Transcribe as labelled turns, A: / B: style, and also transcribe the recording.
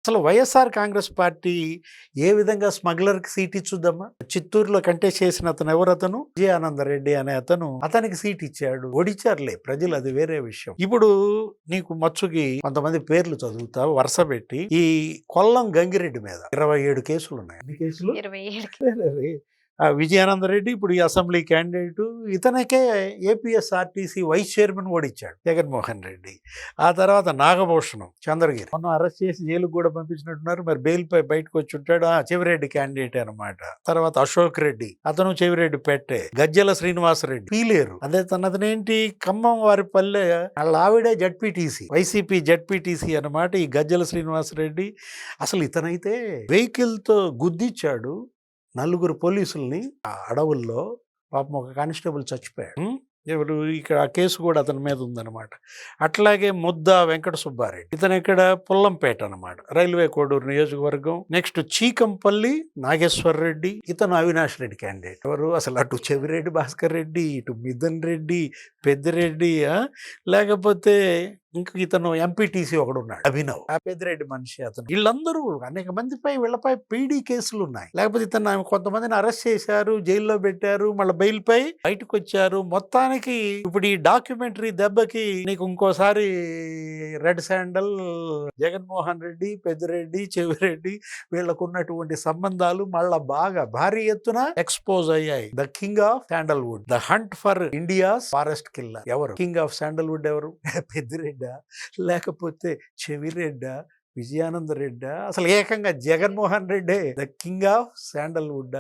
A: అసలు వైఎస్ఆర్ కాంగ్రెస్ పార్టీ ఏ విధంగా స్మగ్లర్కి సీట్ ఇచ్చుద్దమ్మా? చిత్తూరులో కంటెస్ట్ చేసిన అతను ఎవరతను? విజయానందరెడ్డి అనే అతనికి సీట్ ఇచ్చాడు. ఓడిచ్చారులే ప్రజలు, అది వేరే విషయం. ఇప్పుడు నీకు మచ్చుకి కొంతమంది పేర్లు చదువుతా వరుస పెట్టి, ఈ కొల్లం గంగిరెడ్డి మీద 27 కేసులు ఉన్నాయి. ఎన్ని కేసులు?
B: 27
A: విజయానందరెడ్డి ఇప్పుడు ఈ అసెంబ్లీ క్యాండిడేట్. ఇతనికే ఏపీఎస్ఆర్టీసీ వైస్ చైర్మన్ ఓడిచ్చాడు జగన్మోహన్ రెడ్డి. ఆ తర్వాత నాగభూషణం చంద్రగిరి మొన్న అరెస్ట్ చేసి జైలుకు కూడా పంపించినట్టున్నారు. మరి బెయిల్ పై బయటకు వచ్చి ఉంటాడు. చెవిరెడ్డి క్యాండిడేట్ అనమాట. తర్వాత అశోక్ రెడ్డి, అతను చెవిరెడ్డి పెట్టే. గజ్జల శ్రీనివాసరెడ్డి పీలేరు. అదే తనతనేంటి ఖమ్మం వారి పల్లె, వాళ్ళ ఆవిడే జడ్పీటీసీ, వైసీపీ జడ్పీటీసీ అనమాట ఈ గజ్జల శ్రీనివాసరెడ్డి. అసలు ఇతనైతే వెహికల్ తో గుద్దిచ్చాడు 4 పోలీసుల్ని ఆ అడవుల్లో. పాపం ఒక కానిస్టేబుల్ చచ్చిపోయాడు. ఎవరు ఇక్కడ ఆ కేసు కూడా అతని మీద ఉందన్నమాట. అట్లాగే ముద్ద వెంకట సుబ్బారెడ్డి, ఇతను ఇక్కడ పుల్లంపేట అనమాట, రైల్వే కోడూరు నియోజకవర్గం. నెక్స్ట్ చీకంపల్లి నాగేశ్వర్ రెడ్డి, ఇతను అవినాష్ రెడ్డి క్యాండిడేట్. ఎవరు అసలు? అటు చెవిరెడ్డి భాస్కర్ రెడ్డి, ఇటు మిథున్ రెడ్డి, పెద్దిరెడ్డి, లేకపోతే ఇంకా ఇతను ఎంపీటీసీ ఒకడు ఉన్నాడు అభినవ్, ఆ పెద్దిరెడ్డి మనిషి అతను. వీళ్ళందరూ అనేక మందిపై వీళ్ళపై పీడీ కేసులు ఉన్నాయి. లేకపోతే ఇతను కొంతమందిని అరెస్ట్ చేశారు, జైల్లో పెట్టారు, మళ్ళీ బెయిల్ పై బయటకు వచ్చారు. మొత్తానికి ఇప్పుడు ఈ డాక్యుమెంటరీ దెబ్బకి నీకు ఇంకోసారి రెడ్ శాండల్, జగన్మోహన్ రెడ్డి, పెద్దిరెడ్డి, చెవిరెడ్డి వీళ్ళకు ఉన్నటువంటి సంబంధాలు మళ్ళా బాగా భారీ ఎత్తున ఎక్స్పోజ్ అయ్యాయి. The king of sandalwood, the hunt for India's forest killer. ఎవరు కింగ్ ఆఫ్ శాండల్వుడ్? ఎవరు? పెద్దిరెడ్డి లేకపోతే చెవిరెడ్డ, విజయానంద రెడ్డి? అసలు ఏకంగా జగన్మోహన్ రెడ్డే ద కింగ్ ఆఫ్ శాండల్వుడ్.